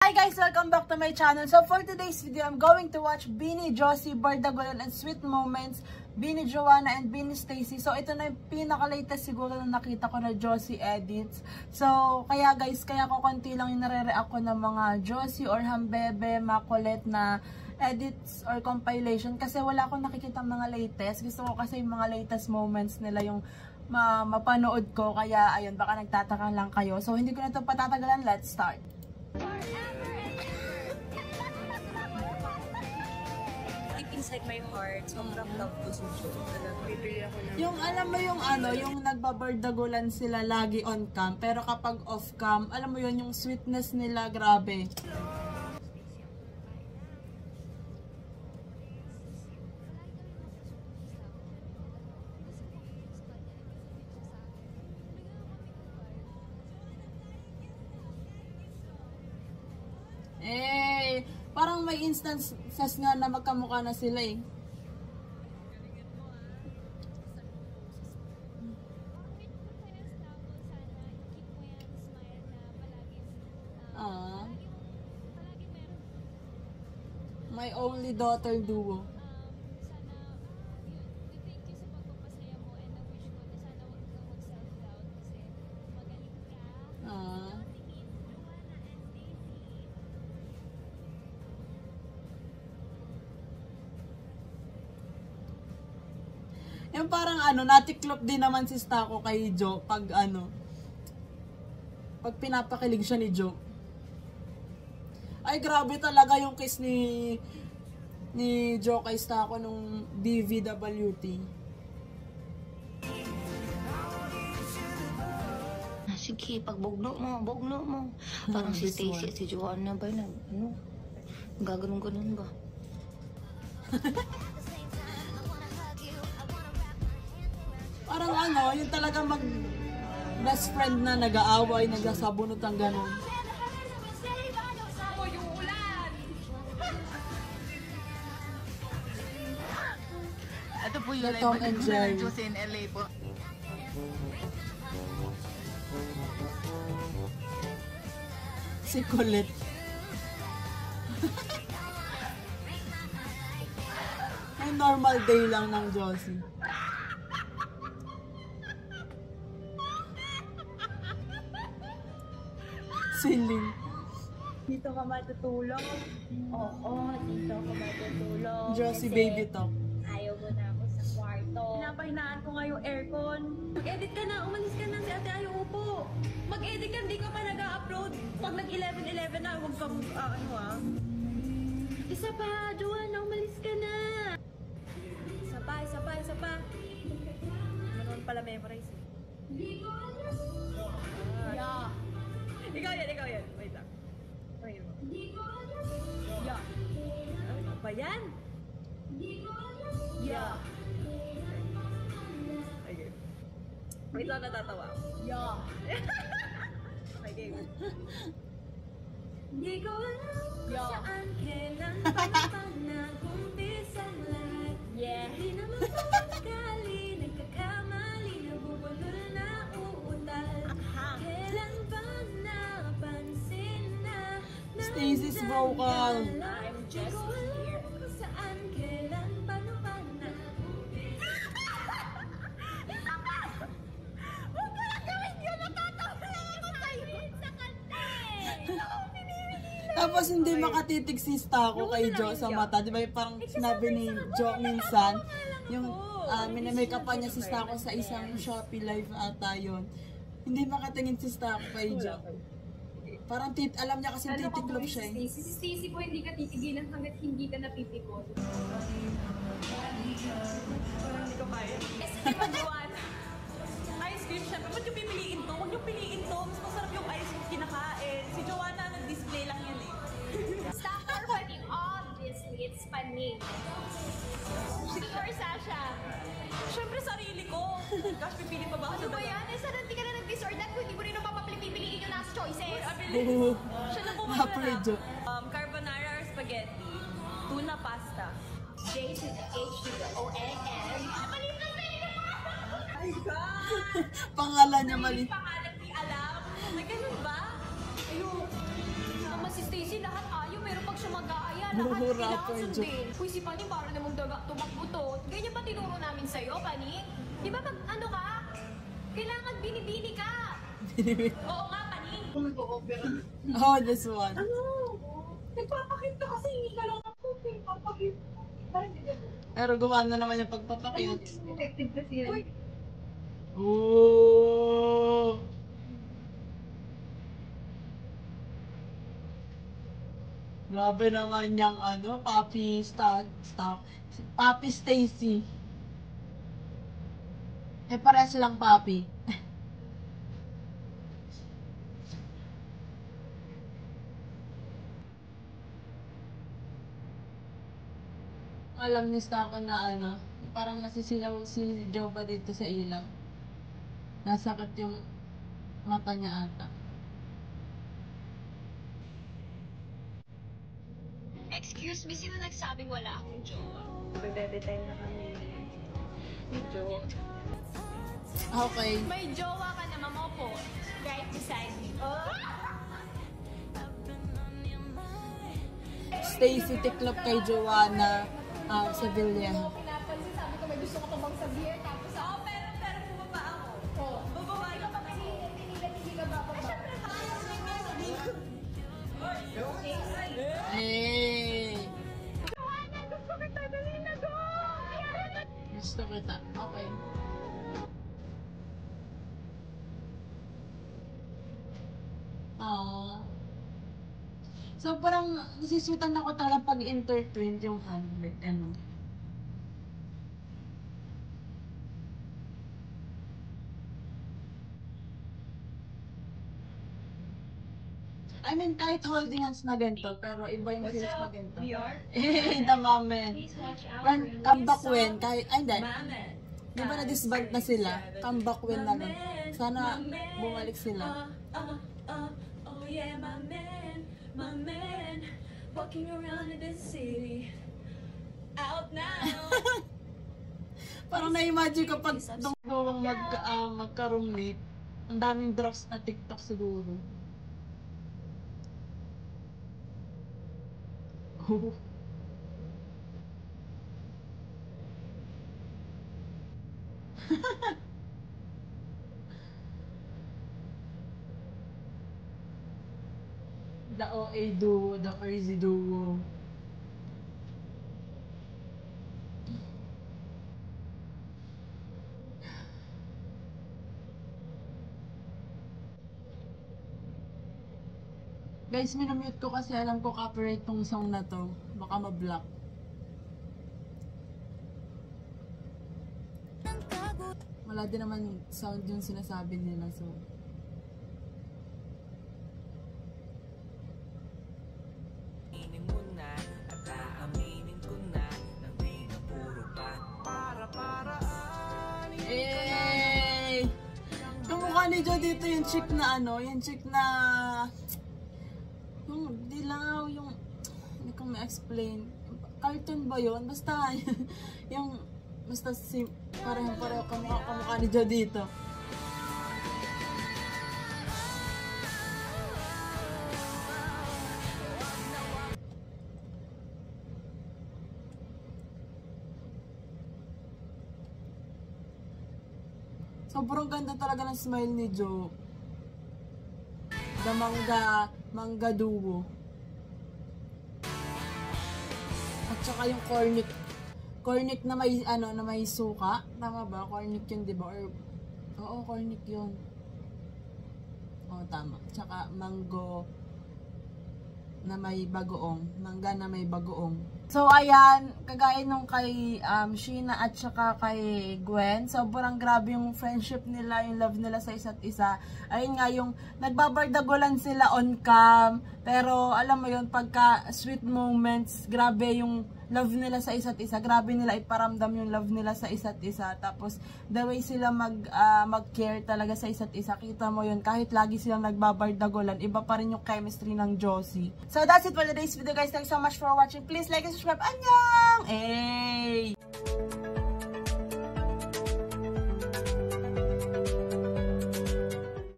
Hi guys! Welcome back to my channel. So for today's video, I'm going to watch Beanie Josie, Bardagulan, and Sweet Moments, Beanie Joanna, and Beanie Stacy. So ito na yung pinaka-latest siguro na nakita ko na Josie edits. So kaya guys, kaya ko konti lang yung nare-react ko ng mga Josie or Hambebe, Makulit na edits or compilation. Kasi wala akong nakikita mga latest. Gusto ko kasi yung mga latest moments nila yung mapanood ko. Kaya ayun, baka nagtataka lang kayo. So hindi ko na ito patatagalan. Let's start. Inside my heart, sobrang love ko si Jo. Yung alam mo yung ano, yung nagbabardagulan sila lagi on cam, pero kapag off cam, alam mo yun, yung sweetness nila, grabe. Parang may instances nga na magkamukha na sila eh. My only daughter duo. Yung parang ano, natiklop din naman si Stako kay Jo pag ano, pag pinapakilig siya ni Jo. Ay grabe talaga yung kiss ni Jo kay Stako nung DVWT. Sige, pag bugno mo. Parang si Stacy at si Joanna ba na, ano, gaganon-ganon ba? Parang ano, yung talaga mag best friend na nag-aaway, nagsasabunot ang gano'n. Ito po yung Tom and Jerry. Josie in LA po. Si Colette. Ay, normal day lang ng Josie. Siling. Dito ka matutulog? Oo, dito ka matutulog. Josie Kasi baby talk. ayaw mo na ako sa kwarto. Pinapahinaan ko nga yung aircon. Mag-edit ka na, umalis ka na, si ate ayaw upo. Mag-edit ka, hindi ka pa nag-upload. Pag nag-11-11 na, huwag kang, Isa pa, Joanna, umalis ka na. Isa pa. Ano pala memorize eh. Yeah. Ikaw yan. Wait lang. Yeah. Ano ba yan? Yeah. Okay. Wait lang, natatawa. Yeah. Okay, game. Di ko alam saan, kailan, paano nag-umpisa ang lahat. Yeah. Di naman pagkali, nagkakamali, nabubulol na uutal. Kailan ba napansin na Stacy's vocal. I'm just here. Saan, kailan, paano na. Huwag mo lang gawin yun, natatawa ako sa'yo sa kante. Tapos hindi makatitig si Stako kay Jo sa mata. Di ba parang sinabi ni Jo minsan, yung minimakeup pa niya si Stako sa isang Shopee live ata yun. Hindi makatingin si Stako kay Jo. Parang alam niya kasi titiklop siya eh. Si Stacy po hindi ka titigilan hanggat hindi ka napipikon. Parang hindi ko kaya. Sige pa, Joanna. Ice cream, syempre. Ba't yung pipiliin to? Huwag yung piliin to. Mas masarap yung ice cream kinakain. Si Joanna, nag-display lang yun eh. Stop for funny. Obviously, it's funny. For Sasha. Syempre, sarili ko. Gosh, pipili pa ba ako Ano sa ba yan? Sana hindi ka na nag-disorder kung hindi mo rin pipiliin yung last choices. Siya na po Happy Jo. Carbonara or spaghetti. Tuna pasta. J to the H to the O-N-N. Ay, God! Pangalan niya mali. Pangalan di alam. May ganun ba? Ayun. Naman si Stacy, Rapper kailangan joke. sundin. Uy, si Pani para namang tumakbo to. Ganyan ba tinuro namin sa'yo, Pani? Di ba ano ka? Kailangan binibini ka. Oo nga, Pani. Oh, this one. Nagpapakita kasi hindi ka lang ako. Nagpapakita. Parang hindi ko. Pero gumana naman yung pagpapakit. Effective kasi yan. Oh! Grabe naman yung Papi Papi Stacy. Parehas lang Papi. Alam ni Stako na parang nasisilaw si Joe ba dito sa ilaw. Nasakit yung mata niya ata. Excuse me, sino nagsabing wala akong jowa? Magdede-time na kami. Medyo. Okay. May jowa ka naman mo po. Right beside me. Stacy tiklop kay Joanna Sevilla. Pinapansin, sabi ko may gusto ka pa bang sabihin. Tapos pero bumaba ako. Babawain ka pa kasi hindi ka bababa. Siyempre, tayo Hey! Joanna, gusto kita, dali na go! Gusto kita. Okay. So, parang nasisutan ako talaga pag intertwined yung handbag. I mean, kahit holding hands na ganito, pero iba yung feels na ganito. The moment. When, comeback when, kahit, hindi. Di ba na-disband na sila? Comeback when na lang. Sana bumalik sila. Oh yeah, my man, walking around in this city, out now. Parang na-imagine ko pag nung magka-roommate, ang daming drops na TikTok siguro. The OA duo, the crazy duo. Guys, minamute ko kasi alam ko copyright tong song na to. Baka ma-block. Wala din naman sound yung sinasabi nila, so. Hey! Kamukha ni Joe dito yung chick na yung chick na yung dilaw, yung hindi ko ma-explain. Cartoon ba yun? Basta yung basta pareho kamukha ni Joe dito. Sobrang ganda talaga ng smile ni Joe. The manga duo. At saka yung cornic na may na may suka. Tama ba? Cornic yun, 'di ba? Or oo, cornic yun. Oo, tama. Tsaka mango na may bagoong. Mangga na may bagoong. So, ayan, kagaya nung kay Sheena at saka kay Gwen, sobrang grabe yung friendship nila, yung love nila sa isa't isa. Ayun nga, yung nagbabardagulan sila on cam, pero alam mo yun, pagka sweet moments, grabe yung love nila sa isa't isa, grabe nila iparamdam yung love nila sa isa't isa. Tapos, the way sila mag-care talaga sa isa't isa, kita mo yun, kahit lagi silang nagbabardagulan, iba pa rin yung chemistry ng Josie. So, that's it for today's video, guys. Thanks so much for watching. Please like and subscribe. Annyeong! Hey!